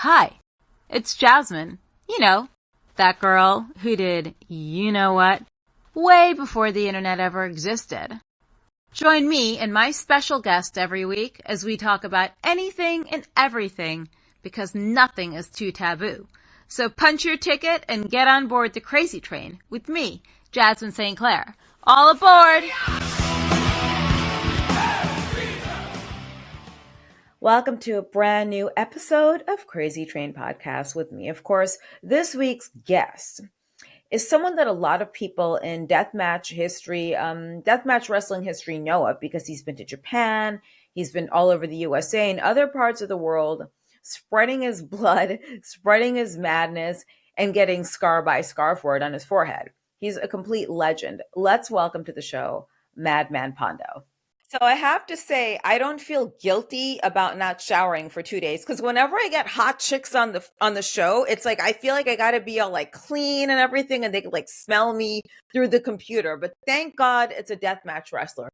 Hi, it's Jasmin. You know, that girl who did you know what way before the internet ever existed. Join me and my special guest every week as we talk about anything and everything because nothing is too taboo. So punch your ticket and get on board the Krazy Train with me, Jasmin St Claire. All aboard! Welcome to a brand new episode of Krazy Train Podcast with me. Of course, this week's guest is someone that a lot of people in deathmatch history, deathmatch wrestling history know of because he's been to Japan, he's been all over the USA and other parts of the world, spreading his blood, spreading his madness, and getting scar by scar for it on his forehead. He's a complete legend. Let's welcome to the show, Madman Pondo. So I have to say, I don't feel guilty about not showering for 2 days because whenever I get hot chicks on the show, it's like I feel like I got to be all like clean and everything, and they can like smell me through the computer. But thank God it's a deathmatch wrestler.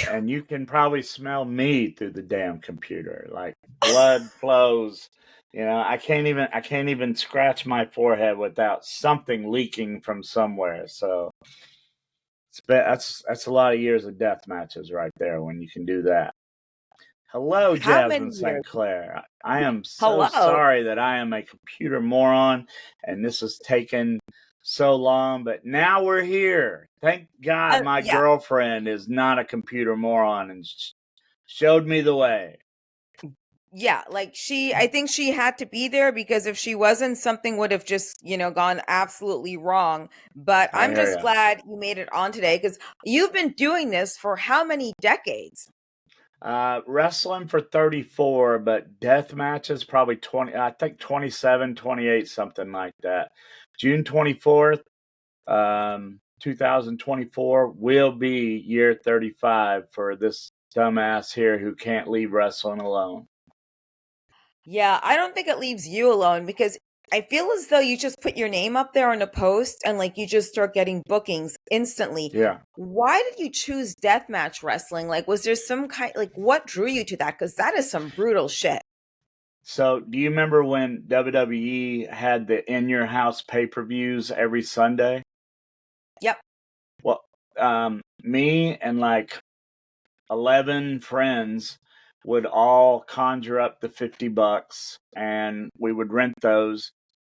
And you can probably smell me through the damn computer. Like blood flows. You know, I can't even scratch my forehead without something leaking from somewhere. So that's a lot of years of death matches right there when you can do that. Hello, Jasmin St Claire. I am so sorry that I am a computer moron and this has taken so long, but now we're here. Thank God my girlfriend is not a computer moron and showed me the way. Yeah, like I think she had to be there because if she wasn't, something would have just, gone absolutely wrong. But I'm just glad you made it on today because you've been doing this for how many decades? Wrestling for 34, but death matches probably 20, I think 27, 28, something like that. June 24th, 2024 will be year 35 for this dumbass here who can't leave wrestling alone. Yeah, I don't think it leaves you alone because I feel as though you just put your name up there on a post and like you just start getting bookings instantly. Yeah. Why did you choose deathmatch wrestling? Like, was there some kind, like, what drew you to that? Because that is some brutal shit. So, do you remember when WWE had the In Your House pay-per-views every Sunday? Yep. Well, me and like 11 friends would all conjure up the $50 and we would rent those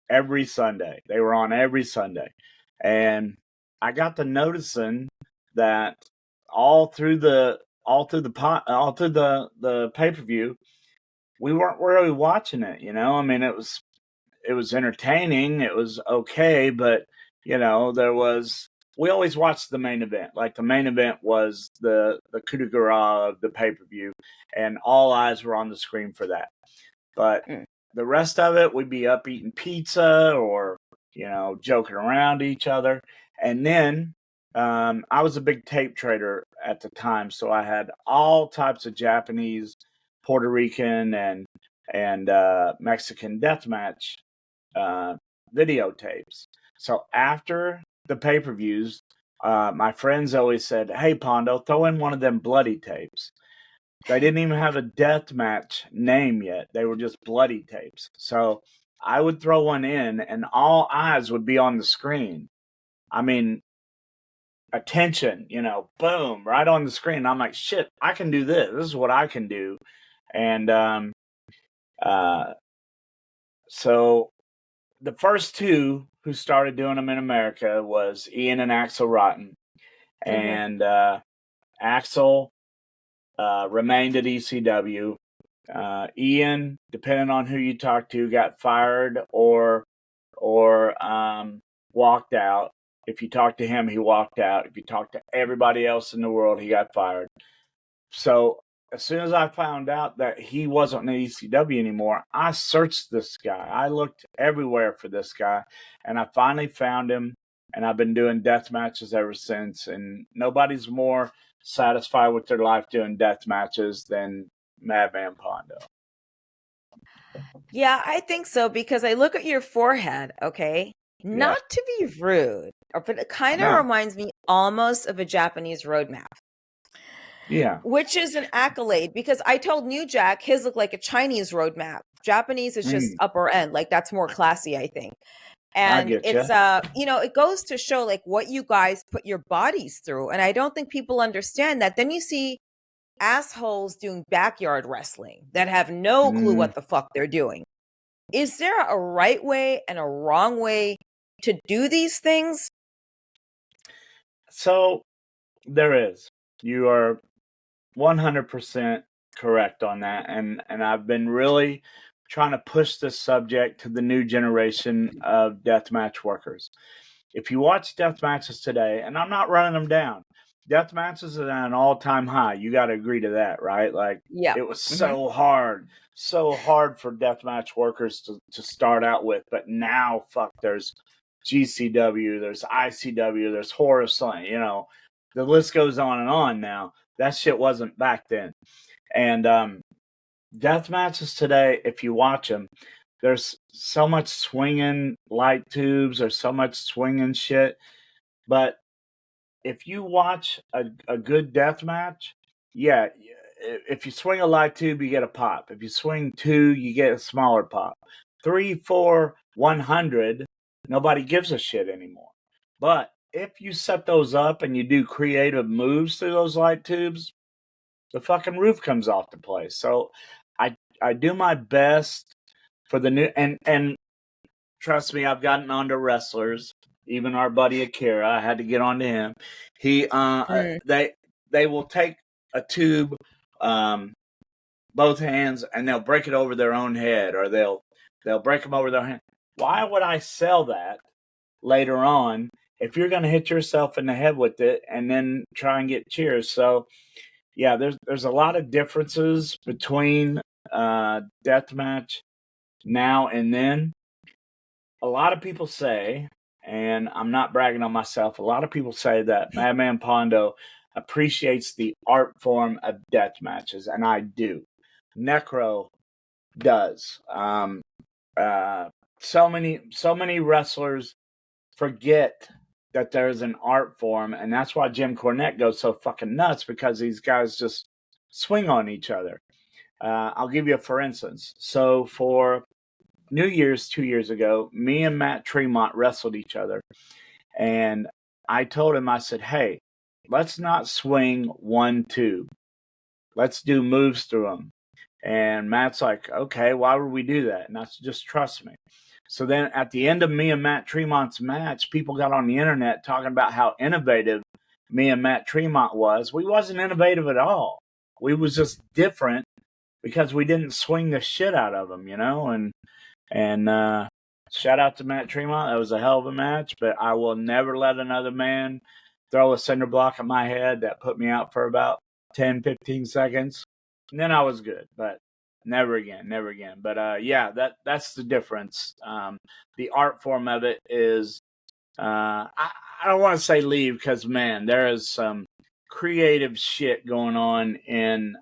every Sunday. They were on every Sunday. And I got to noticing that all through the pay-per-view, we weren't really watching it, you know? I mean, it was entertaining, it was okay, but you know, we always watched the main event. Like the main event was the coup de grace of the pay-per-view, and all eyes were on the screen for that. But the rest of it, we'd be up eating pizza or, you know, joking around each other. And then I was a big tape trader at the time, so I had all types of Japanese, Puerto Rican, and Mexican deathmatch videotapes. So after the pay-per-views, my friends always said, "Hey, Pondo, throw in one of them bloody tapes." They didn't even have a deathmatch name yet. They were just bloody tapes. So I would throw one in, and all eyes would be on the screen. I mean, attention, you know, boom, right on the screen. I'm like, shit, I can do this. This is what I can do. And so the first two who started doing them in America was Ian and Axel Rotten. And Axel remained at ECW. Ian, depending on who you talk to, got fired or walked out. If you talk to him, he walked out. If you talk to everybody else in the world, he got fired. So as soon as I found out that he wasn't in ECW anymore, I searched this guy. I looked everywhere for this guy, and I finally found him, and I've been doing death matches ever since, and nobody's more satisfied with their life doing death matches than Madman Pondo. Yeah, I think so because I look at your forehead, okay? Not to be rude, but it kind of reminds me almost of a Japanese road map. Yeah. which is an accolade because I told New Jack his looked like a Chinese roadmap. Japanese is just Mm, upper end, like that's more classy, I think. I And get you. it's it goes to show like what you guys put your bodies through, and I don't think people understand that. Then you see assholes doing backyard wrestling that have no clue Mm. what the fuck they're doing. Is there a right way and a wrong way to do these things? So there is. You are 100% correct on that, and I've been really trying to push this subject to the new generation of deathmatch workers. If you watch death matches today, and I'm not running them down, death matches are at an all-time high. You got to agree to that, right? Like Yeah. it was Hmm. so hard for deathmatch workers to start out with, but now, fuck, there's GCW, there's ICW, there's Horace, the list goes on and on now. That shit wasn't back then. And death matches today, if you watch them, there's so much swinging light tubes, there's so much swinging shit. But if you watch a good death match, yeah, if you swing a light tube, you get a pop. If you swing two, you get a smaller pop. 3, 4, 100, nobody gives a shit anymore. But if you set those up and you do creative moves through those light tubes, the fucking roof comes off the place. So I do my best for the new and trust me, I've gotten onto wrestlers. Even our buddy Akira, I had to get onto him. He Mm. they will take a tube, both hands, and they'll break it over their own head, or they'll break them over their hand. Why would I sell that later on if you're going to hit yourself in the head with it and then try and get cheers? So yeah, there's a lot of differences between deathmatch now and then. A lot of people say, and I'm not bragging on myself, a lot of people say that Madman Pondo appreciates the art form of death matches, and I do. Necro does. So many wrestlers forget that there's an art form, and that's why Jim Cornette goes so fucking nuts, because these guys just swing on each other. I'll give you a for instance. So for New Year's 2 years ago, me and Matt Tremont wrestled each other. And I told him, I said, hey, let's not swing one tube. Let's do moves through them. And Matt's like, okay, why would we do that? And I said, just trust me. So then at the end of me and Matt Tremont's match, people got on the internet talking about how innovative me and Matt Tremont was. We wasn't innovative at all. We was just different because we didn't swing the shit out of them, and shout out to Matt Tremont. That was a hell of a match, but I will never let another man throw a cinder block at my head. That put me out for about 10, 15 seconds. And then I was good, but never again, never again. But yeah, that's the difference. The art form of it is, I don't want to say leave, because, man, there is some creative shit going on in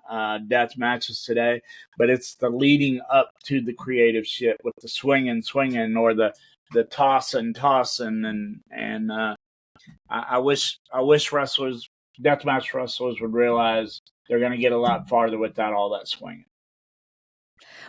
death matches today, but it's the leading up to the creative shit with the swinging, or the tossing, and I wish deathmatch wrestlers would realize they're going to get a lot farther without all that swinging.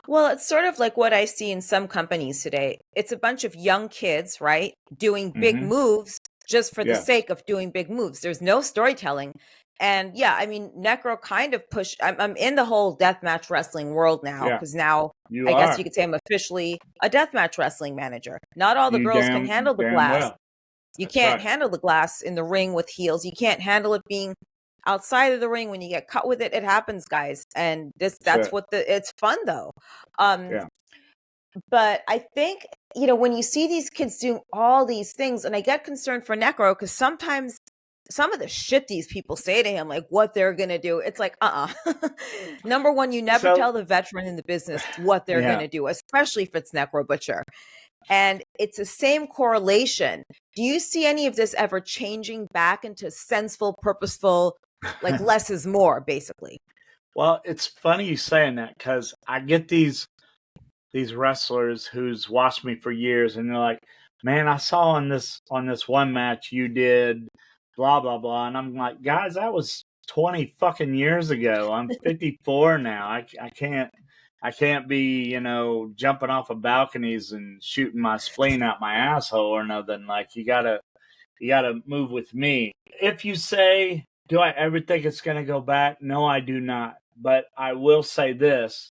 Well, it's sort of like what I see in some companies today. It's a bunch of young kids, right, doing big Mm-hmm. moves just for the Yes. sake of doing big moves. There's no storytelling. And yeah, I mean, Necro kind of pushed. I'm in the whole deathmatch wrestling world now, Yeah. because now You I guess are. you could say I'm officially a deathmatch wrestling manager. Not all the You girls can handle the damn glass. well. You That's can't right. handle the glass in the ring with heels. You can't handle it being outside of the ring. When you get cut with it, it happens, guys. And That's that's it. what it's fun though. Um, Yeah. but I think, when you see these kids doing all these things, and I get concerned for Necro, because sometimes some of the shit these people say to him, like what they're going to do, it's like, Number one, you never So tell the veteran in the business what they're going yeah. to do, especially if it's Necro Butcher. And it's the same correlation. Do you see any of this ever changing back into senseful, purposeful, like less is more, basically? Well, it's funny you saying that, because I get these wrestlers who's watched me for years, and they're like, "Man, I saw on this one match you did blah blah blah," and I'm like, "Guys, that was 20 fucking years ago. I'm 54 now. I can't be, jumping off of balconies and shooting my spleen out my asshole or nothing. Like you gotta move with me. If you say, do I ever think it's gonna go back? No, I do not. But I will say this.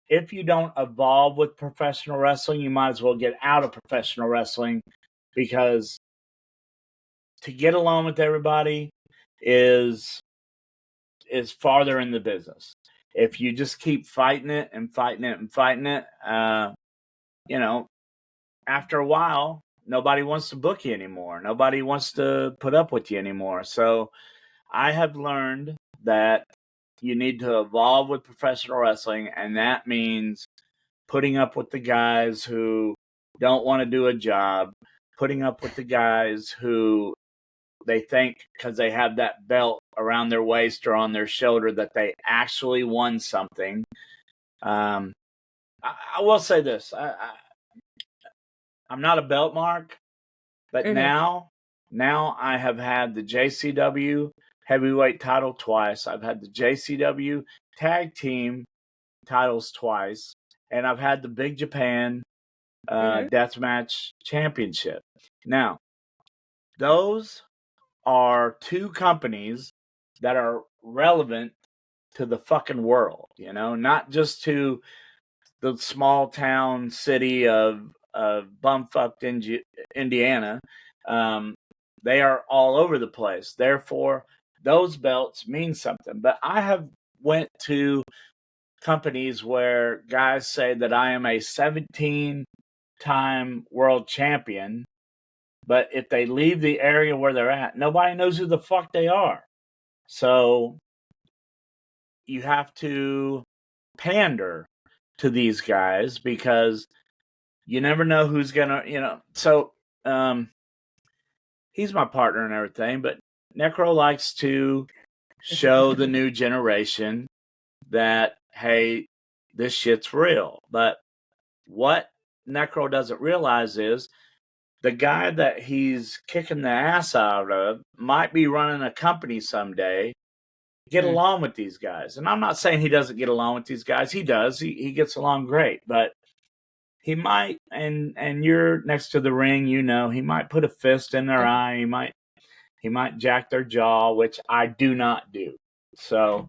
If you don't evolve with professional wrestling, you might as well get out of professional wrestling, because to get along with everybody is farther in the business. If you just keep fighting it and fighting it and fighting it, you know, after a while, nobody wants to book you anymore. Nobody wants to put up with you anymore. So I have learned that you need to evolve with professional wrestling, and that means putting up with the guys who don't want to do a job, putting up with the guys who they think because they have that belt around their waist or on their shoulder that they actually won something. I will say this. I'm not a belt mark, but Hmm. now I have had the JCW heavyweight title twice. I've had the JCW tag team titles twice, and I've had the Big Japan Hmm. Deathmatch Championship. Now, those are two companies that are relevant to the fucking world, not just to the small town city of bumfucked Indiana. Um, they are all over the place. Therefore, those belts mean something. But I have went to companies where guys say that I am a 17-time world champion, but if they leave the area where they're at, nobody knows who the fuck they are. So you have to pander to these guys because you never know who's gonna, So he's my partner and everything, but Necro likes to show the new generation that, hey, this shit's real. But what Necro doesn't realize is the guy that he's kicking the ass out of might be running a company someday. Get along with these guys. And I'm not saying he doesn't get along with these guys. He does. He gets along great. But he might, and you're next to the ring, he might put a fist in their eye. He might jack their jaw, which I do not do. So,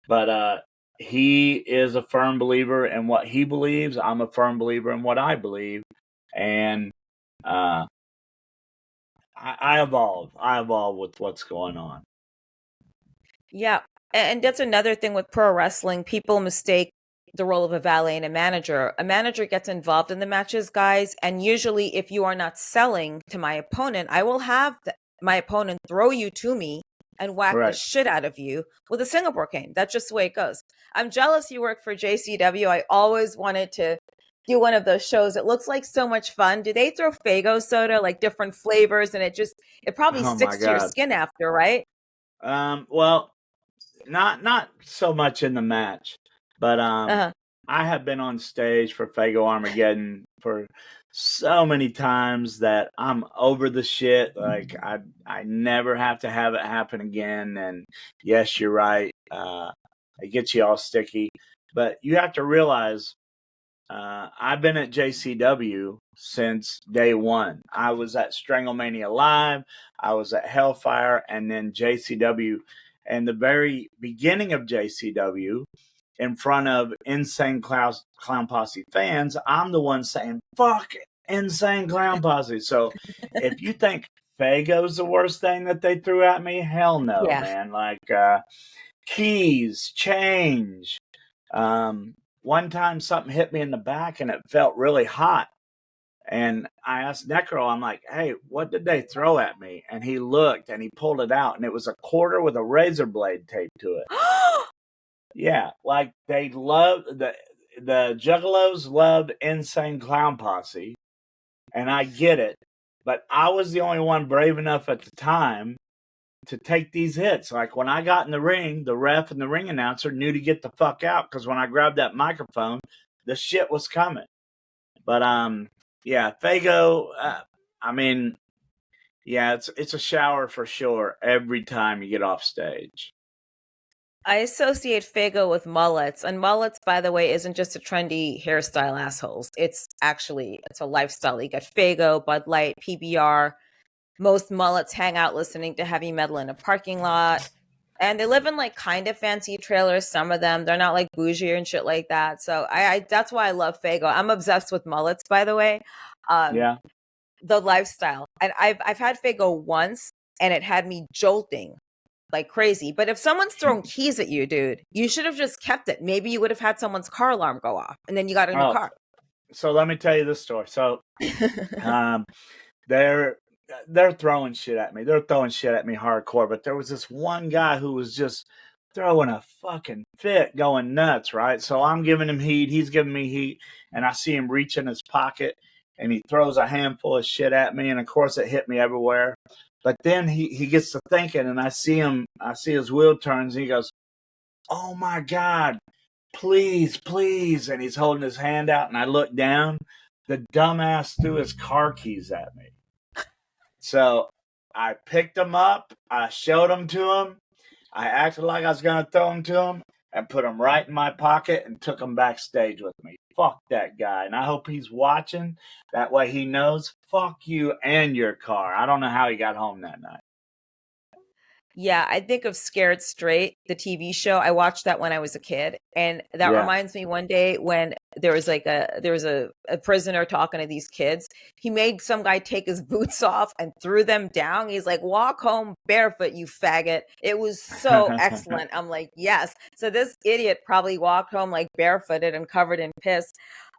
but he is a firm believer in what he believes. I'm a firm believer in what I believe. And uh, I evolve. I evolve with what's going on. Yeah. And that's another thing with pro wrestling. People mistake the role of a valet and a manager. A manager gets involved in the matches, guys. And usually, if you are not selling to my opponent, I will have my opponent throw you to me and whack the Right. shit out of you with a Singapore cane. That's just the way it goes. I'm jealous you work for JCW. I always wanted to do one of those shows. It looks like so much fun. Do they throw Fago soda, like different flavors, and it probably Oh my sticks to your God. skin after, right? Well, not so much in the match, but Uh-huh. I have been on stage for Fago Armageddon for so many times that I'm over the shit. Like I never have to have it happen again. And yes, you're right. It gets you all sticky, but you have to realize I've been at JCW since day one. I was at Stranglemania Live, I was at Hellfire, and then JCW. And the very beginning of JCW, in front of Insane Clown Posse fans, I'm the one saying, fuck Insane Clown Posse. So if you think Fago's the worst thing that they threw at me, hell no, Yeah. man. Like, keys, change. One time something hit me in the back and it felt really hot. And I asked Necro, I'm like, hey, what did they throw at me? And he looked and he pulled it out, and it was a quarter with a razor blade taped to it. Yeah, like they love the Juggalos love Insane Clown Posse, and I get it. But I was the only one brave enough at the time to take these hits. Like when I got in the ring, the ref and the ring announcer knew to get the fuck out, because when I grabbed that microphone, the shit was coming. But yeah, Fago. I mean, yeah, it's a shower for sure every time you get off stage. I associate Fago with mullets, and mullets, by the way, isn't just a trendy hairstyle, assholes. It's a lifestyle. You got Fago, Bud Light, PBR. Most mullets hang out listening to heavy metal in a parking lot, and they live in like kind of fancy trailers. Some of them, they're not like bougie and shit like that. So I that's why I love Fago. I'm obsessed with mullets, by the way. Um, Yeah. the lifestyle, and I've had Fago once, and it had me jolting like crazy. But if someone's throwing keys at you, dude, you should have just kept it. Maybe you would have had someone's car alarm go off, and then you got a new Oh, car. so let me tell you this story. So, um, they're they're throwing shit at me. They're throwing shit at me hardcore. But there was this one guy who was just throwing a fucking fit, going nuts. Right. So I'm giving him heat. He's giving me heat, and I see him reach in his pocket, and he throws a handful of shit at me. And of course, it hit me everywhere. But then he gets to thinking, and I see him. I see his wheel turns. And he goes, "Oh my god, please, please." And he's holding his hand out, and I look down. The dumbass threw his car keys at me. So I picked them up, I showed them to him, I acted like I was going to throw them to him, and put them right in my pocket and took them backstage with me. Fuck that guy. And I hope he's watching. That way he knows, fuck you and your car. I don't know how he got home that night. Yeah, I think of Scared Straight, the TV show. I watched that when I was a kid, and that Yeah. reminds me one day when there was a prisoner talking to these kids. He made some guy take his boots off and threw them down. He's like, "Walk home barefoot, you faggot." It was so excellent. I'm like, "Yes." So this idiot probably walked home like barefooted and covered in piss.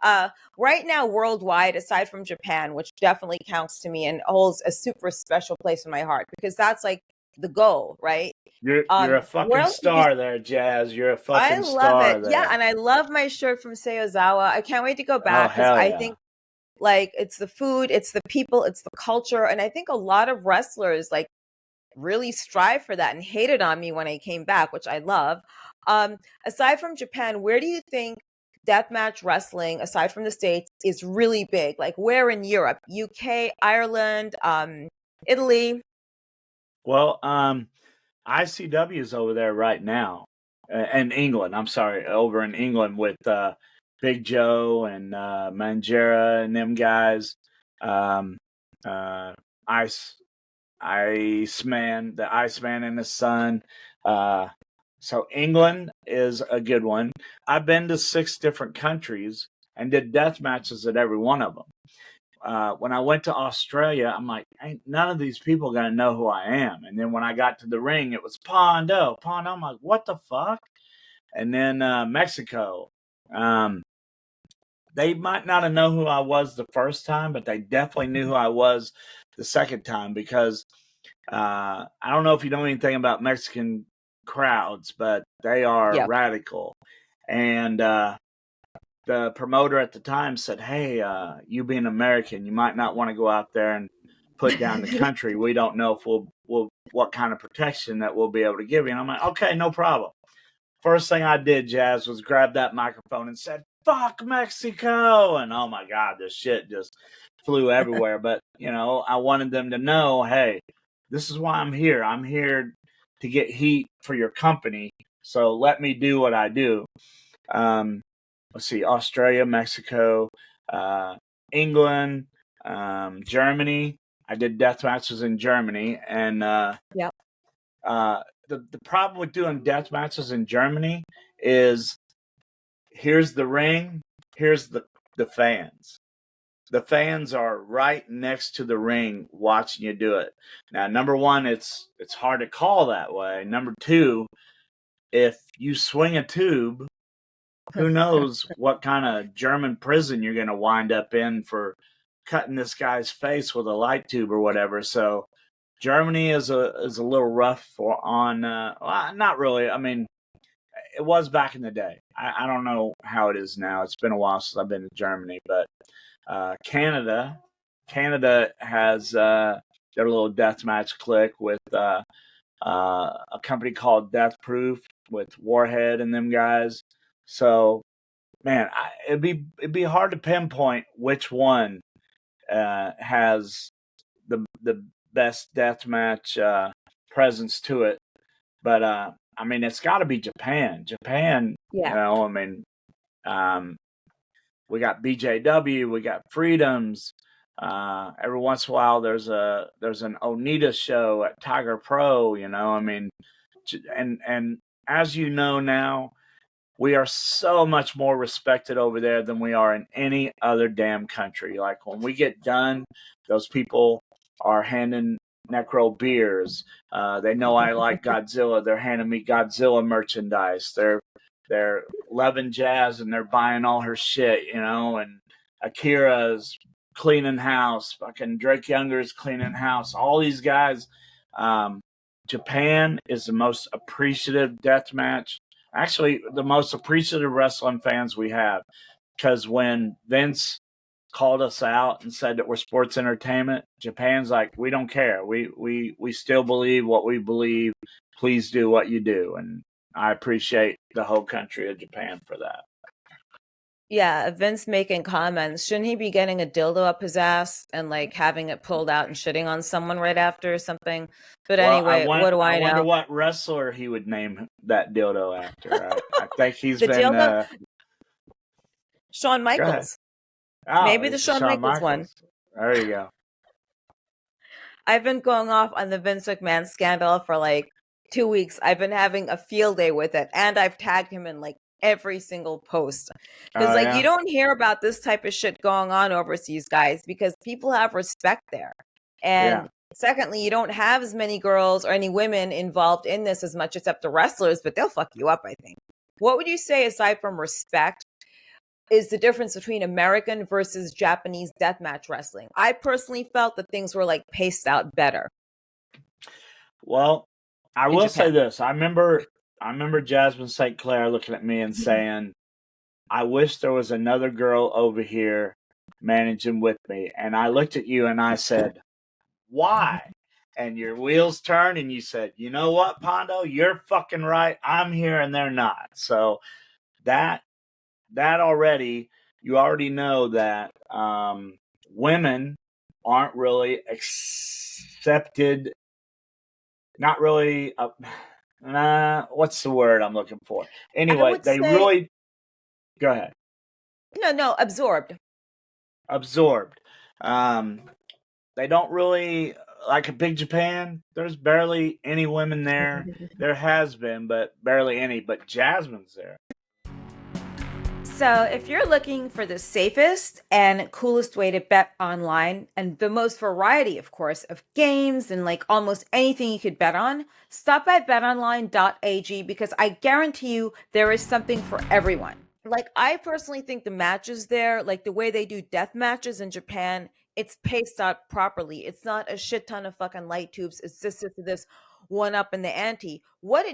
Uh, right now, worldwide, aside from Japan, which definitely counts to me and holds a super special place in my heart because that's like the goal, right? You're a fucking World TV. star there, Jazz. You're a I fucking love it. star Yeah, there. and I love my shirt from Seozawa. I can't wait to go Oh, back because hell I yeah. think like it's the food, it's the people, it's the culture, and I think a lot of wrestlers like really strive for that and hated on me when I came back, which I love. Um, aside from Japan, where do you think deathmatch wrestling, aside from the States, is really big? Like where in Europe? UK, Ireland, Italy? Well, ICW is over there right now, in England. I'm sorry, over in England with Big Joe and Manjera and them guys. Um, Ice Iceman, the Iceman and the Sun. Uh, so England is a good one. I've been to 6 different countries and did death matches at every one of them. When I went to Australia, I'm like, ain't none of these people gonna know who I am. And then when I got to the ring, it was Pondo, Pondo. I'm like, what the fuck? And then Mexico, um, they might not have known who I was the first time, but they definitely knew who I was the second time because I don't know if you know anything about Mexican crowds, but they are Yep. radical. And the promoter at the time said, "Hey, you being American, you might not want to go out there and put down the country. We don't know if we'll what kind of protection that we'll be able to give you." And I'm like, "Okay, no problem." First thing I did, Jazz, was grab that microphone and said, "Fuck Mexico!" And oh my god, this shit just flew everywhere. But I wanted them to know, hey, this is why I'm here. I'm here to get heat for your company. So let me do what I do. Um, let's see, Australia, Mexico, uh, England, Germany. I did death matches in Germany, and Yep. the problem with doing death matches in Germany is here's the ring, here's the fans. The fans are right next to the ring watching you do it. Now, number one, it's hard to call that way. Number two, if you swing a tube, who knows what kind of German prison you're going to wind up in for cutting this guy's face with a light tube or whatever. So Germany is a little rough on well, not really. I mean, it was back in the day. I don't know how it is now. It's been a while since I've been to Germany, but Canada has their little deathmatch clique with a company called Death Proof with Warhead and them guys. So man, it'd be hard to pinpoint which one has the best deathmatch presence to it. But I mean, it's got to be Japan. Japan, Yeah. I mean, we got BJW, we got Freedoms. Every once in a while, there's an Onita show at Tiger Pro. I mean, and as you know now, we are so much more respected over there than we are in any other damn country. Like when we get done, those people are handing Necro beers. They know I like Godzilla. They're handing me Godzilla merchandise. They're loving Jazz and they're buying all her shit, and Akira's cleaning house. Fucking Drake Younger's cleaning house. All these guys. Japan is the most appreciative death match. Actually, the most appreciative wrestling fans we have. Because when Vince called us out and said that we're sports entertainment, Japan's like, we don't care. We still believe what we believe. Please do what you do. And I appreciate the whole country of Japan for that. Yeah, Vince making comments. Shouldn't he be getting a dildo up his ass and like having it pulled out and shitting on someone right after or something? But Well, anyway, what do I I wonder know? what wrestler he would name that dildo after. I think he's The been. dildo? Shawn Go ahead. Michaels. Oh, Maybe the it's Shawn Shawn Michaels one. Michaels. There you go. I've been going off on the Vince McMahon scandal for like 2 weeks. I've been having a field day with it, and I've tagged him in like every single post. Because Oh like you yeah. don't hear about this type of shit going on overseas, guys, because people have respect there. Yeah. And secondly, you don't have as many girls or any women involved in this as much, except the wrestlers, but they'll fuck you up, I think. What would you say, aside from respect, is the difference between American versus Japanese deathmatch wrestling? I personally felt that things were like paced out better Well, I in will Japan. say this. I remember Jasmin St Claire looking at me and saying, "I wish there was another girl over here managing with me." And I looked at you and I said, "Why?" And your wheels turned and you said, "You know what, Pondo? You're fucking right. I'm here and they're not." So that that already you already know that women aren't really accepted. Not really. What's the word I'm looking for? I Anyway, would they say really go ahead. no, absorbed. Absorbed. Um, they don't really like a Big Japan. There's barely any women there. There has been, but barely any. But Jasmine's there. So, if you're looking for the safest and coolest way to bet online and the most variety, of course, of games and like almost anything you could bet on, stop at betonline.ag because I guarantee you there is something for everyone. Like, I personally think the matches there, like the way they do death matches in Japan, it's paced out properly. It's not a shit ton of fucking light tubes. It's just this one up in the ante. What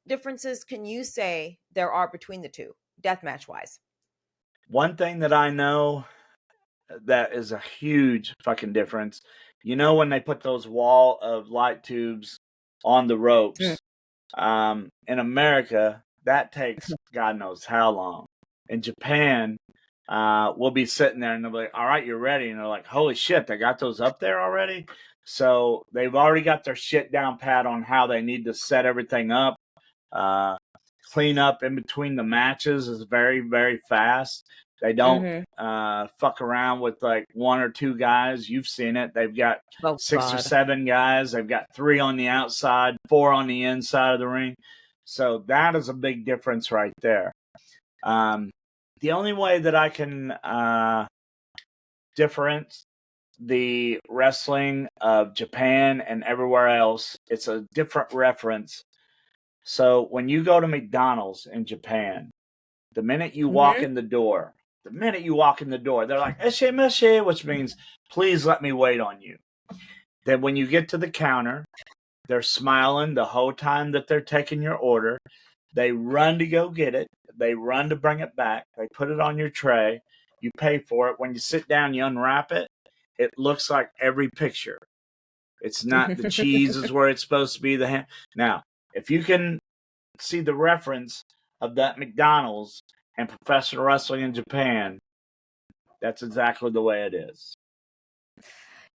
differences can you say there are between the two? Deathmatch wise. One thing that I know that is a huge fucking difference. When they put those wall of light tubes on the Mm. ropes, in America, that takes God knows how long. In Japan, we'll be sitting there and they'll be like, "All right, you're ready." And they're like, "Holy shit, they got those up there already?" So they've already got their shit down pat on how they need to set everything up. Uh, Clean up in between the matches is very, very fast. They don't Mm-hmm. fuck around with like one or two guys. You've seen it. They've got Oh 6 or 7 guys. They've got 3 on the outside, 4 on the inside of the ring. So that is a big difference right there. The only way that I can difference the wrestling of Japan and everywhere else, it's a different reference. So when you go to McDonald's in Japan, the minute you walk Mm-hmm. in the door, they're like, "Eshimashi," which means, "Please let me wait on you." Then when you get to the counter, they're smiling the whole time that they're taking your order. They run to go get it. They run to bring it back. They put it on your tray. You pay for it. When you sit down, you unwrap it. It looks like every picture. It's not the cheese is where it's supposed to be. The ham. Now, if you can see the reference of that McDonald's and professional wrestling in Japan, that's exactly the way it is.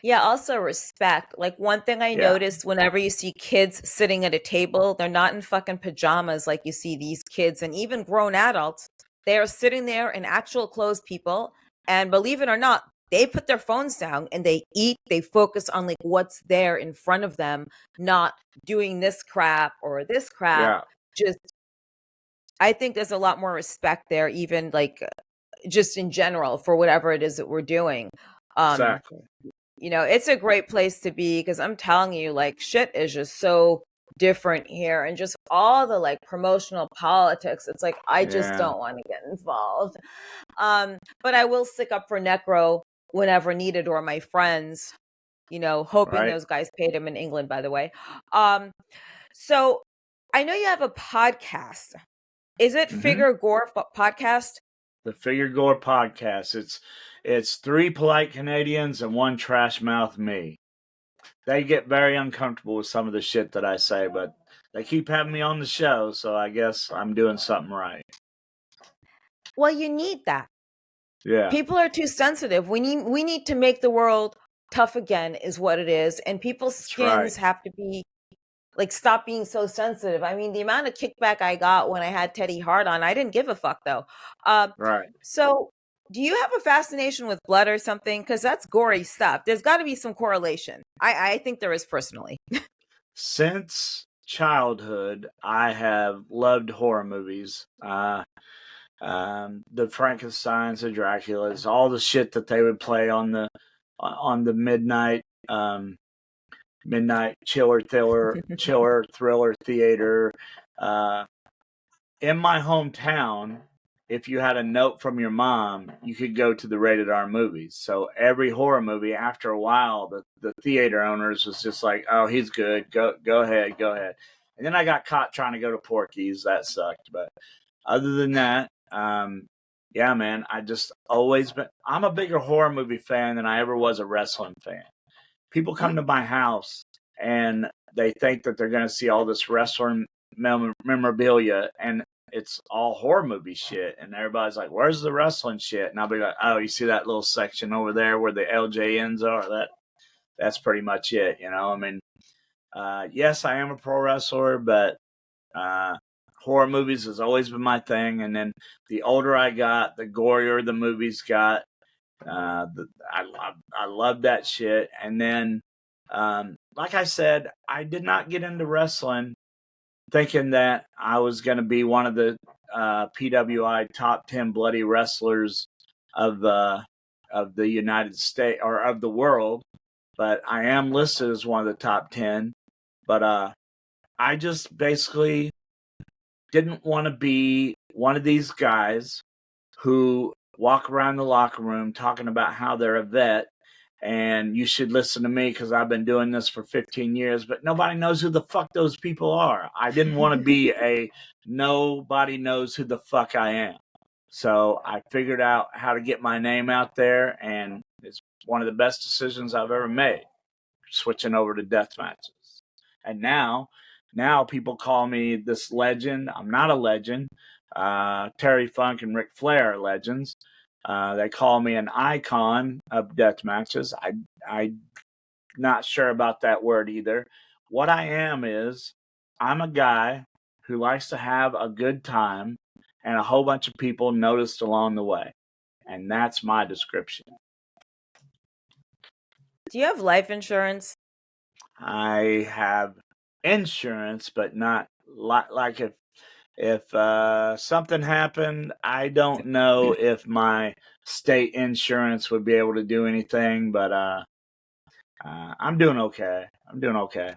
Yeah, also respect. Like one thing I Yeah, noticed whenever you see kids sitting at a table, they're not in fucking pajamas like you see these kids and even grown adults. They are sitting there in actual clothes, people. And believe it or not, they put their phones down and they eat. They focus on like what's there in front of them, not doing this crap or this crap. yeah, Just, I think there's a lot more respect there, even like just in general for whatever it is that we're doing. Um, exactly. it's a great place to be because I'm telling you, like, shit is just so different here and just all the like promotional politics. It's like, I just Yeah, don't want to get involved. But I will stick up for Necro whenever needed or my friends, hoping right. those guys paid him in England, by the way. Um, so I know you have a podcast. Is it Hmm. Figure Gore Podcast? The Figure Gore podcast. It's three polite Canadians and one trash mouth me. They get very uncomfortable with some of the shit that I say, but they keep having me on the show, so I guess I'm doing something right. Well, you need that. Yeah, People are too sensitive. We need to make the world tough again is what it is, and people's that's right. skins have to be like stop being so sensitive. I mean, the amount of kickback I got when I had Teddy Hart on, I didn't give a fuck though. Right. So do you have a fascination with blood or something? Because that's gory stuff. There's got to be some correlation. I think there is personally. Since childhood, I have loved horror movies. The Frankenstein's, the Dracula's, all the shit that they would play on the midnight chiller thriller theater. Uh, in my hometown, if you had a note from your mom, you could go to the rated R movies. So every horror movie, after a while, the theater owners was just like, "Oh, he's good. Go ahead, go ahead." And then I got caught trying to go to Porky's. That sucked. But other than that, yeah, man, I just always been. I'm a bigger horror movie fan than I ever was a wrestling fan. People come to my house and they think that they're going to see all this wrestling memorabilia, and it's all horror movie shit. And everybody's like, "Where's the wrestling shit?" And I'll be like, "Oh, you see that little section over there where the LJNs are? That's pretty much it." I mean, yes, I am a pro wrestler, but uh, horror movies has always been my thing. And then the older I got, the gorier the movies got. I love that shit. And then, like I said, I did not get into wrestling thinking that I was going to be one of the PWI top 10 bloody wrestlers of of the United States or of the world, but I am listed as one of the top 10. But I just basically didn't want to be one of these guys who walk around the locker room talking about how they're a vet and you should listen to me because I've been doing this for 15 years, but nobody knows who the fuck those people are. I didn't want to be a nobody knows who the fuck I am. So I figured out how to get my name out there, and it's one of the best decisions I've ever made, switching over to death matches. And now people call me this legend. I'm not a legend. Terry Funk and Ric Flair are legends. They call me an icon of death matches. I'm not sure about that word either. What I am is I'm a guy who likes to have a good time, and a whole bunch of people noticed along the way. And that's my description. Do you have life insurance? I have insurance, but not like if something happened, I don't know if my state insurance would be able to do anything, but I'm doing okay. I'm doing okay.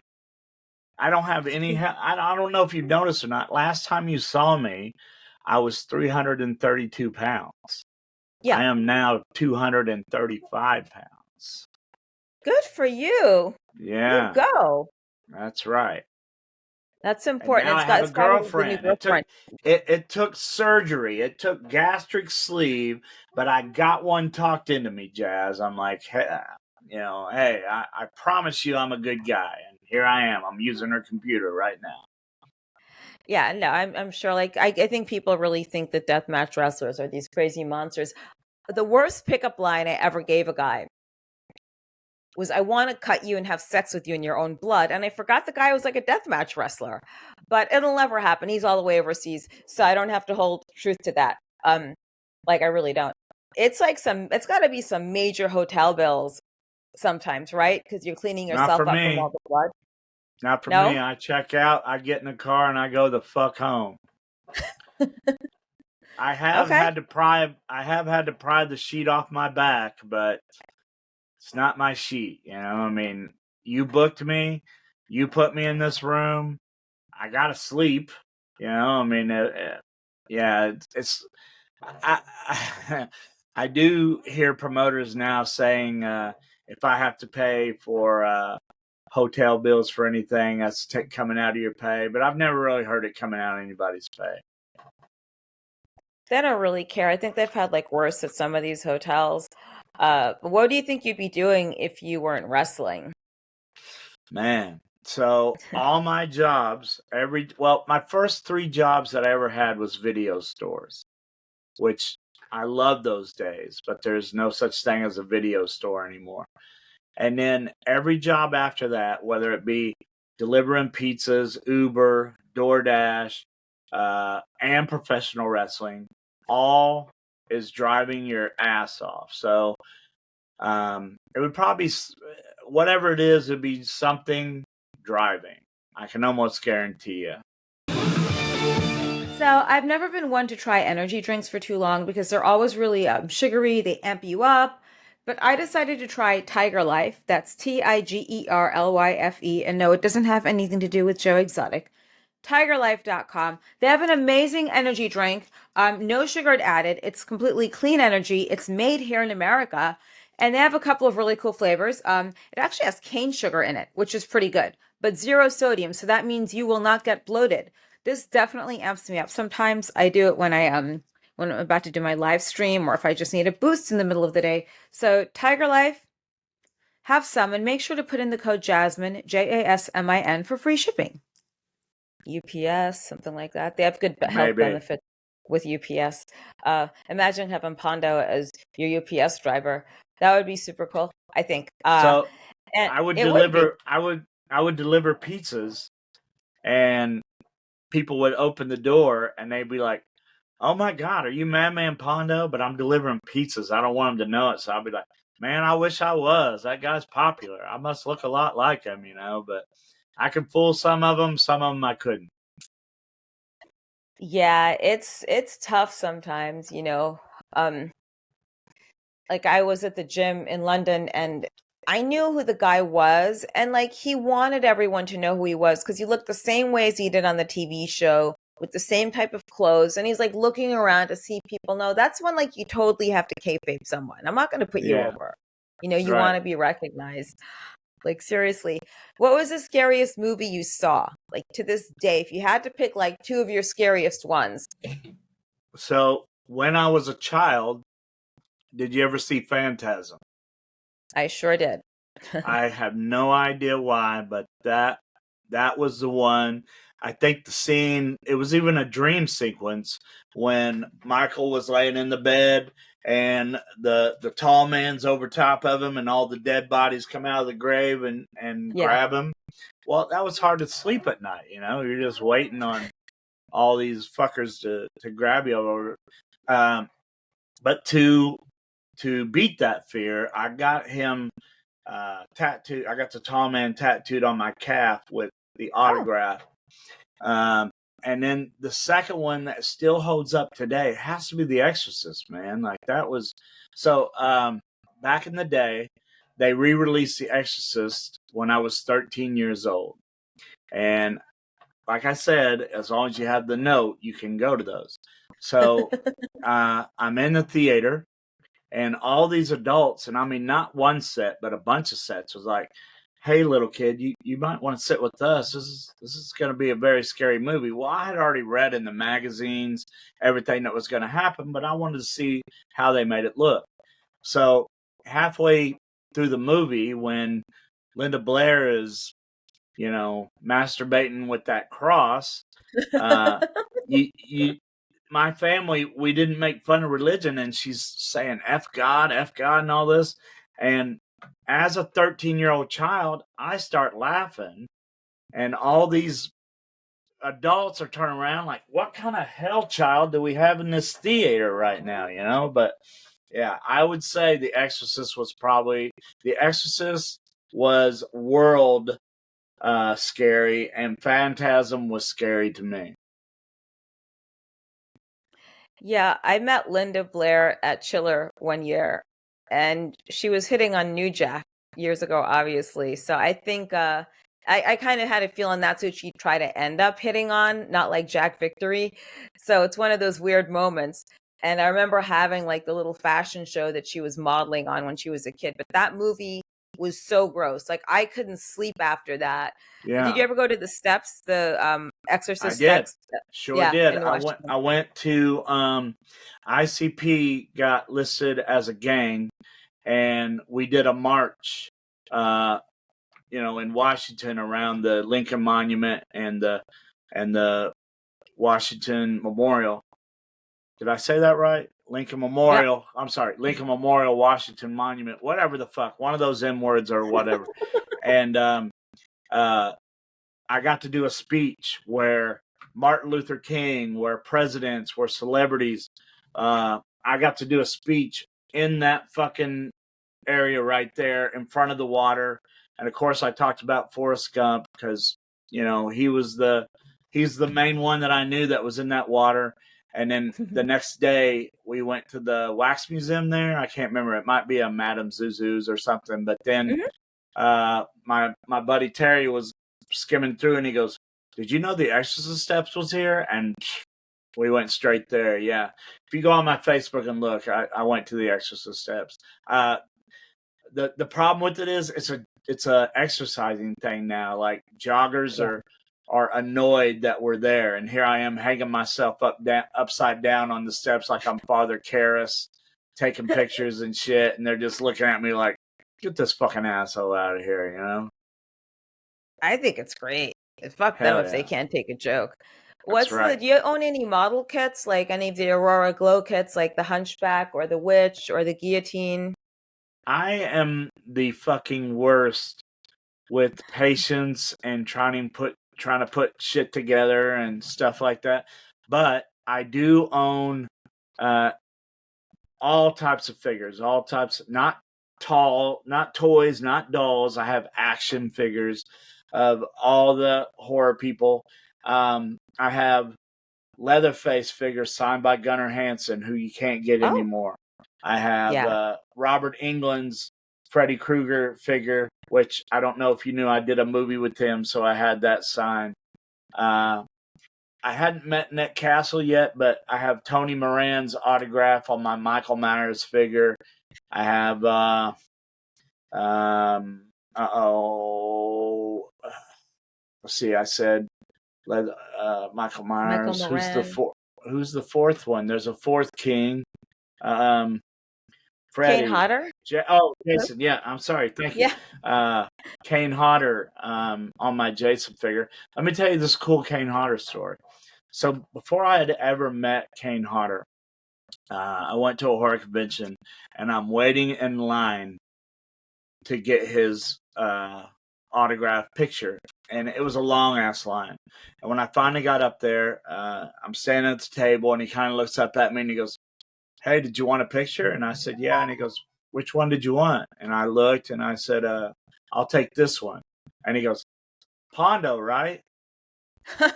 I don't have any. I don't know if you've noticed or not. Last time you saw me, I was 332 pounds. Yeah. I am now 235 pounds. Good for you. You Yeah, go. that's right. That's And important. now I have a It's got to be the new girlfriend. girlfriend. It took surgery. It took gastric sleeve, but I got one talked into me, Jazz. I'm like, hey, hey, I promise you I'm a good guy. And here I am. I'm using her computer right now. Yeah, no, I'm sure. Like, I think people really think that deathmatch wrestlers are these crazy monsters. The worst pickup line I ever gave a guy. was I want to cut you and have sex with you in your own blood. And I forgot the guy was like a deathmatch wrestler. But it'll never happen. He's all the way overseas. So I don't have to hold truth to that. Like I really don't. It's gotta be some major hotel bills sometimes, right? Because you're cleaning Not for yourself up from all me. the blood. Not for me. No? I check out, I get in the car, and I go the fuck home. Okay. I have had to pry the sheet off my back, but it's not my sheet. I mean, you booked me, you put me in this room. I gotta sleep. I mean, yeah, I I do hear promoters now saying if I have to pay for hotel bills for anything, that's coming out of your pay. But I've never really heard it coming out of anybody's pay. They don't really care. I think they've had like worse at some of these hotels. What do you think you'd be doing if you weren't wrestling? Man. So all my jobs, my first 3 jobs that I ever had was video stores, which I love those days, but there's no such thing as a video store anymore. And then every job after that, whether it be delivering pizzas, Uber, DoorDash, and professional wrestling, all is driving your ass off. So it would probably, whatever it is, it'd be something driving. I can almost guarantee you. So I've never been one to try energy drinks for too long because they're always really sugary. They amp you up. But I decided to try Tiger Life. That's TIGERLYFE. And no, it doesn't have anything to do with Joe Exotic. TigerLife.com. They have an amazing energy drink. No sugar added. It's completely clean energy. It's made here in America. And they have a couple of really cool flavors. It actually has cane sugar in it, which is pretty good, but zero sodium. So that means you will not get bloated. This definitely amps me up. Sometimes I do it when I'm about to do my live stream or if I just need a boost in the middle of the day. So Tiger Life, have some and make sure to put in the code Jasmin, JASMIN for free shipping. UPS, something like that. They have good health Maybe. benefits with UPS. Imagine having Pondo as your UPS driver. That would be super cool, I think. So And I would it would be. deliver. I would deliver pizzas, and people would open the door, and they'd be like, "Oh my God, are you Madman Pondo?" But I'm delivering pizzas. I don't want them to know it, so I'll be like, "Man, I wish I was. That guy's popular. I must look a lot like him, But I could fool some of them I couldn't. Yeah, it's tough sometimes. Um, like I was at the gym in London and I knew who the guy was and like he wanted everyone to know who he was because he looked the same way as he did on the TV show with the same type of clothes and he's like looking around to see people know that's when like you totally have to kayfabe someone. I'm not going to put you Yeah, over. You right. want to be recognized. Like seriously, what was the scariest movie you saw? Like to this day, if you had to pick like two of your scariest ones. So when I was a child, did you ever see Phantasm? I sure did. I have no idea why, but that was the one. I think the scene, it was even a dream sequence when Michael was laying in the bed and the tall man's over top of him and all the dead bodies come out of the grave and Yeah. grab him. Well, that was hard to sleep at night, You're just waiting on all these fuckers to grab you over. But to beat that fear, I got him tattooed. I got the tall man tattooed on my calf with the Oh. autograph. And then the second one that still holds up today has to be The Exorcist, man. Like that was so. Back in the day, they re-released The Exorcist when I was 13 years old, and like I said, as long as you have the note, you can go to those. So I'm in the theater and all these adults, and I mean not one set, but a bunch of sets, was like, "Hey, little kid, you might want to sit with us. This is going to be a very scary movie." Well, I had already read in the magazines everything that was going to happen, but I wanted to see how they made it look. So halfway through the movie, when Linda Blair is, masturbating with that cross, uh, you my family, we didn't make fun of religion, and she's saying F God, and all this. And as a 13-year-old child, I start laughing, and all these adults are turning around like, what kind of hell child do we have in this theater right now, you know? But yeah, I would say The Exorcist was world scary, and Phantasm was scary to me. Yeah, I met Linda Blair at Chiller one year, and she was hitting on New Jack years ago, obviously. So I think I kind of had a feeling that's who she'd try to end up hitting on, not like Jack Victory. So it's one of those weird moments. And I remember having like the little fashion show that she was modeling on when she was a kid. But that movie was so gross. Like I couldn't sleep after that. Did you Yeah, ever go to the steps, the I Exorcist did. steps? Sure Yeah, did. in Washington. I went to ICP got listed as a gang, and we did a march uh in Washington around the Lincoln Monument and the Washington Memorial. Did I say that right? Lincoln Yep. Memorial. I'm sorry, Lincoln Memorial, Washington Monument, whatever the fuck, one of those M words or whatever. And uh, I got to do a speech where Martin Luther King, where presidents, where celebrities. I got to do a speech in that fucking area right there in front of the water. And of course, I talked about Forrest Gump because he's the main one that I knew that was in that water. And then the next day, we went to the wax museum there. I can't remember; it might be a Madame Zuzu's or something. But then Mhm. my buddy Terry was skimming through, and he goes, "Did you know the Exorcist Steps was here?" And we went straight there. Yeah, if you go on my Facebook and look, I went to the Exorcist Steps. The problem with it is it's a exercising thing now. Like joggers Yeah. are annoyed that we're there, and here I am hanging myself upside down on the steps like I'm Father Karras, taking pictures and shit, and they're just looking at me like, "Get this fucking asshole out of here," you know? I think it's great. Fuck them Hell if they yeah, can't take a joke. that's What's the right. do you own any model kits, like any of the Aurora Glow kits, like the Hunchback or the Witch or the Guillotine? I am the fucking worst with patience and trying to put shit together and stuff like that. But I do own uh, all types of figures, all types, not tall, not toys, not dolls. I have action figures of all the horror people. I have Leatherface figures signed by Gunnar Hansen, who you can't get Oh, anymore. I have yeah. Robert Englund's Freddy Krueger figure, which I don't know if you knew I did a movie with him, so I had that signed. Uh, I hadn't met Nick Castle yet, but I have Tony Moran's autograph on my Michael Myers figure. I have um oh let's see, I said Michael Michael Myers. Moran. Who's the fourth one? There's a fourth king. Um Kane Freddie. Hodder? Who? Jason. Yeah, I'm sorry. Thank you. Yeah. Kane Hodder on my Jason figure. Let me tell you this cool Kane Hodder story. So before I had ever met Kane Hodder, I went to a horror convention, and I'm waiting in line to get his autograph picture. And it was a long ass line. And when I finally got up there, I'm standing at the table, and he kind of looks up at me and he goes, "Hey, did you want a picture?" And I said, "Yeah." And he goes, "Which one did you want?" And I looked and I said, "I'll take this one." And he goes, "Pondo, right?"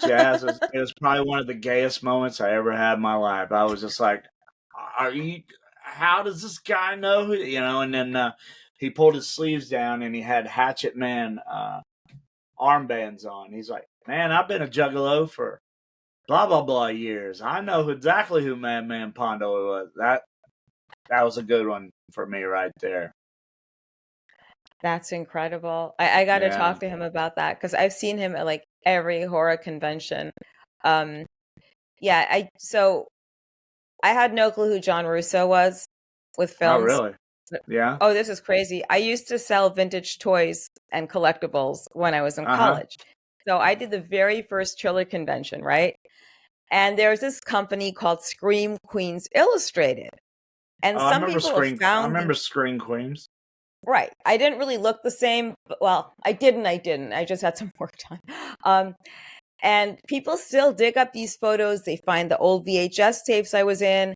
Jazz, it was probably one of the gayest moments I ever had in my life. I was just like, "Are you? How does this guy know who?" You know? And then he pulled his sleeves down and he had Hatchet Man armbands on. He's like, "Man, I've been a juggalo for blah blah blah years. I know exactly who Madman Pondo was." That was a good one for me right there. That's incredible. I got to Yeah. talk to him about that because I've seen him at like every horror convention. Um, yeah, I had no clue who John Russo was with Oh, films. really? Yeah. Oh, this is crazy. I used to sell vintage toys and collectibles when I was in Uh huh. college. So I did the very first Triller convention, right? And there's this company called Scream Queens Illustrated. And Oh, I some remember people have I found remember the Screen Queens. Right. I didn't really look the same. But, well, I didn't. I just had some work done. Um, and people still dig up these photos. They find the old VHS tapes I was in.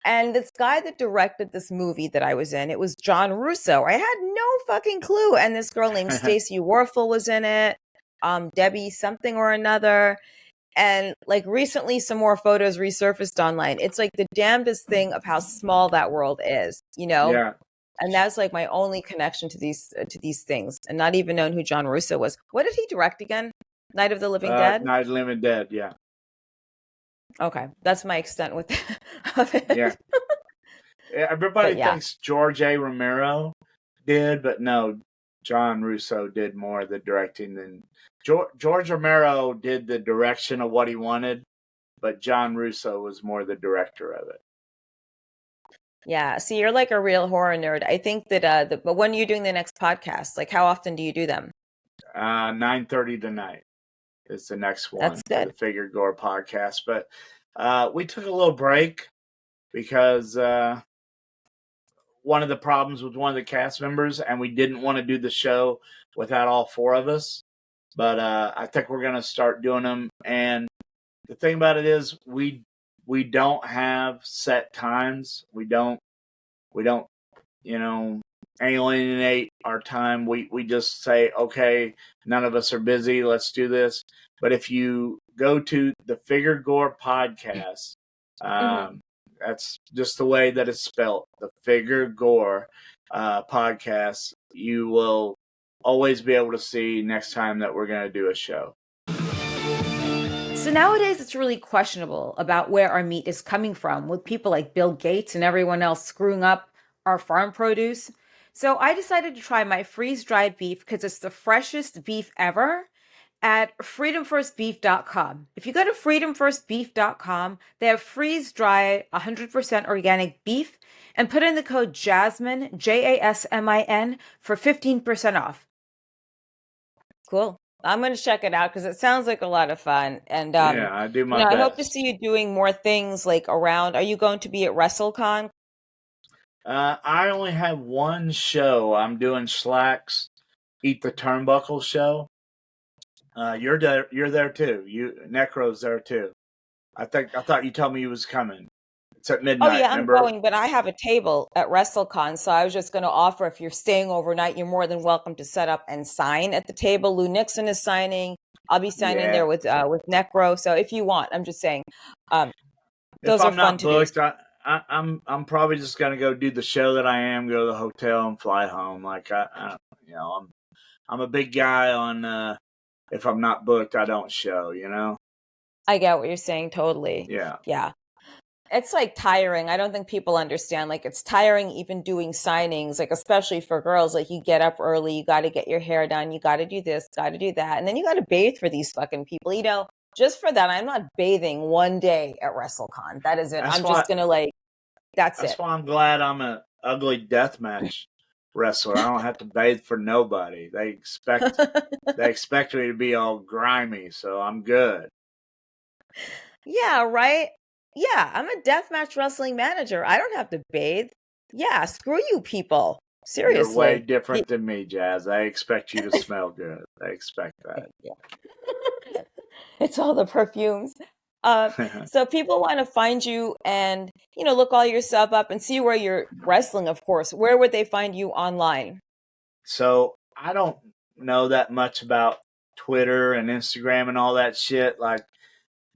And this guy that directed this movie that I was in, it was John Russo. I had no fucking clue. And this girl named Stacey Warfel was in it. Debbie something or another. And like recently, some more photos resurfaced online. It's like the damnedest thing of how small that world is, you know? Yeah. And that's like my only connection to these things, and not even knowing who John Russo was. What did he direct again? Night of the Living Dead. Night of the Living Dead. Yeah. Okay, that's my extent with of Yeah. it. Everybody But yeah, thinks George A. Romero did, but no, John Russo did more of the directing than George Romero did the direction of what he wanted, but John Russo was more the director of it. yeah. See, you're like a real horror nerd. I think that. But when are you doing the next podcast? Like, how often do you do them? 9:30 tonight is the next one That's for good. the Figure Gore podcast, but we took a little break because one of the problems with one of the cast members, and we didn't want to do the show without all four of us. But I think we're gonna start doing them. And the thing about it is, we don't have set times. We don't you know alienate our time. We just say, okay, none of us are busy. Let's do this. But if you go to the Figure Gore podcast, Hmm. that's just the way that it's spelled. The Figure Gore podcast. You will always be able to see next time that we're going to do a show. So nowadays, it's really questionable about where our meat is coming from, with people like Bill Gates and everyone else screwing up our farm produce. So I decided to try my freeze dried beef because it's the freshest beef ever at freedomfirstbeef.com. If you go to freedomfirstbeef.com, they have freeze dried 100% organic beef, and put in the code Jasmin, JASMIN, for 15% off. Cool. I'm going to check it out because it sounds like a lot of fun. And, Yeah, I do my I hope to best. see you doing more things like around. Are you going to be at WrestleCon? I only have one show. I'm doing Slack's Eat the Turnbuckle show. You're there. You're there too. Necro's there too. I thought you told me you was coming. It's at Oh, midnight. yeah, I'm Remember? going, but I have a table at WrestleCon. So I was just going to offer, if you're staying overnight, you're more than welcome to set up and sign at the table. Lou Nixon is signing. I'll be signing there Yeah. with Necro. So if you want, I'm just saying, um, If those are I'm fun not to do. booked, I'm probably just gonna go do the show that I am, go to the hotel, and fly home. Like I'm a big guy on. If I'm not booked, I don't show. I get what you're saying. Totally. Yeah. Yeah. It's like tiring. I don't think people understand. Like it's tiring even doing signings, like especially for girls. Like you get up early, you got to get your hair done, you got to do this, got to do that, and then you got to bathe for these fucking people. Just for that, I'm not bathing one day at WrestleCon. That is it. That's I'm why. just gonna like. That's That's it. why I'm glad I'm a ugly deathmatch wrestler. I don't have to bathe for nobody. They expect me to be all grimy, so I'm good. Yeah. Right. Yeah. I'm a deathmatch wrestling manager. I don't have to bathe. Yeah. Screw you, people. You're way Seriously. different than me, Jazz. I expect you to smell good. I expect Yeah. It's all the perfumes. that. So people want to find you and, look all your stuff up and see where you're wrestling, of course. Where would they find you online? So I don't know that much about Twitter and Instagram and all that shit. Like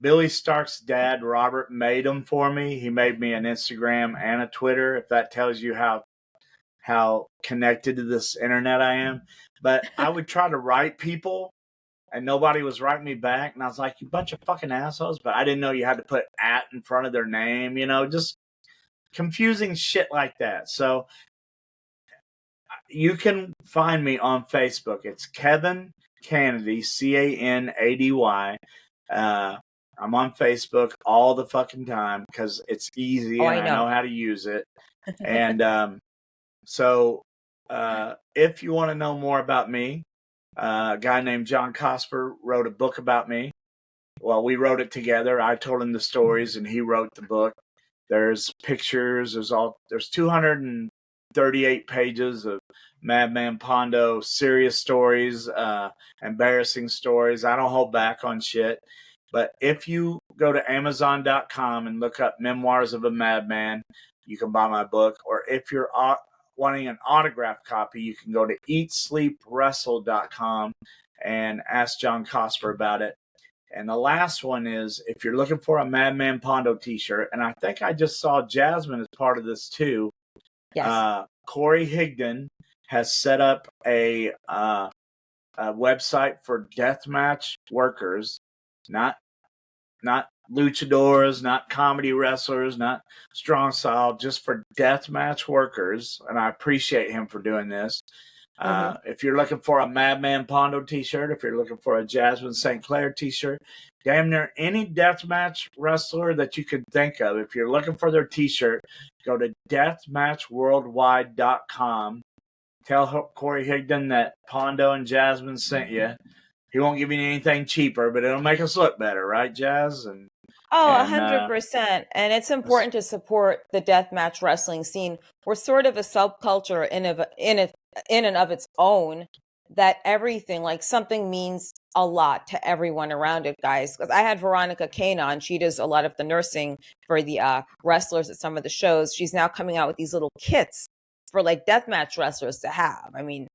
Billy Stark's dad, Robert, made them for me. He made me an Instagram and a Twitter. If that tells you how connected to this internet I am. But I would try to write people and nobody was writing me back. And I was like, you bunch of fucking assholes. But I didn't know you had to put at in front of their name, just confusing shit like that. So you can find me on Facebook. It's Kevin Canady, Canady. I'm on Facebook all the fucking time because it's easy Oh, and I I know know. how to use it. And so if you want to know more about me, a guy named John Cosper wrote a book about me. Well, we wrote it together. I told him the stories and he wrote the book. There's pictures. There's 200 38 pages of Madman Pondo serious stories, embarrassing stories. I don't hold back on shit. But if you go to Amazon.com and look up Memoirs of a Madman, you can buy my book. Or if you're wanting an autographed copy, you can go to EatSleepWrestle.com and ask John Cosper about it. And the last one is if you're looking for a Madman Pondo t-shirt, and I think I just saw Jasmin as part of this too. Yes. Corey Higdon has set up a website for deathmatch workers, not luchadors, not comedy wrestlers, not strong style, just for deathmatch workers. And I appreciate him for doing this. If you're looking for a Madman Pondo t-shirt, if you're looking for a Jasmin St Claire t-shirt, damn near any deathmatch wrestler that you could think of, if you're looking for their t-shirt, go to deathmatchworldwide.com. Tell Corey Higdon that Pondo and Jasmin sent you. He won't give you anything cheaper, but it'll make us look better, right, Jazz? Oh, And 100%. And it's important to support the deathmatch wrestling scene. We're sort of a subculture in and of its own, that everything, like something means a lot to everyone around it, guys. Because I had Veronica Kane on. She does a lot of the nursing for the wrestlers at some of the shows. She's now coming out with these little kits for like deathmatch wrestlers to have. I mean,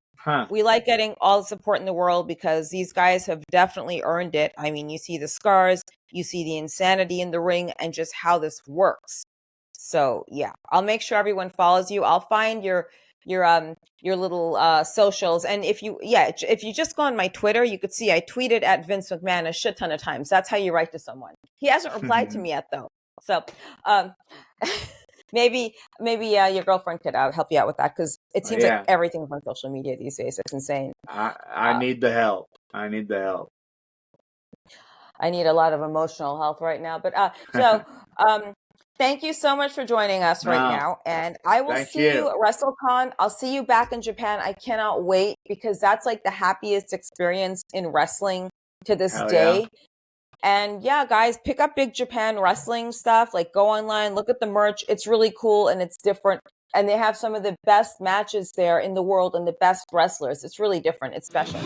we like getting all the support in the world because these guys have definitely earned it. I mean, you see the scars, you see the insanity in the ring, and just how this works. So yeah, I'll make sure everyone follows you. I'll find your little socials, and if you just go on my Twitter, you could see I tweeted at Vince McMahon a shit ton of times. That's how you write to someone. He hasn't replied to me yet though. So maybe your girlfriend could help you out with that, because it seems like everything's on social media these days. It's insane. I need the help. I need the help. I need a lot of emotional health right now. But thank you so much for joining us right now. And I will see you at WrestleCon. I'll see you back in Japan. I cannot wait, because that's like the happiest experience in wrestling to this day. Yeah. And yeah, guys, pick up Big Japan Wrestling stuff. Like, go online, look at the merch. It's really cool and it's different. And they have some of the best matches there in the world and the best wrestlers. It's really different. It's special.